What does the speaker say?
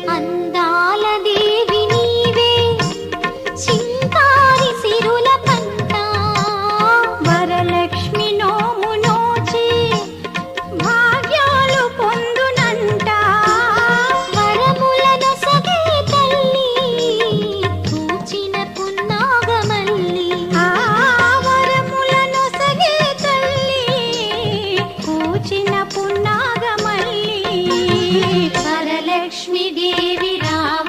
అందాల దేవి నీవే చింతారి సిరుల పంట వరలక్ష్మి నోము నోచి భాగ్యాలు పొందునంట వరములను సగే తల్లి పూచిన పున్నాగమల్లి వరములను సగే తల్లి పూచిన పున్నాగమల్లి వరలక్ష్మి దేవి రావ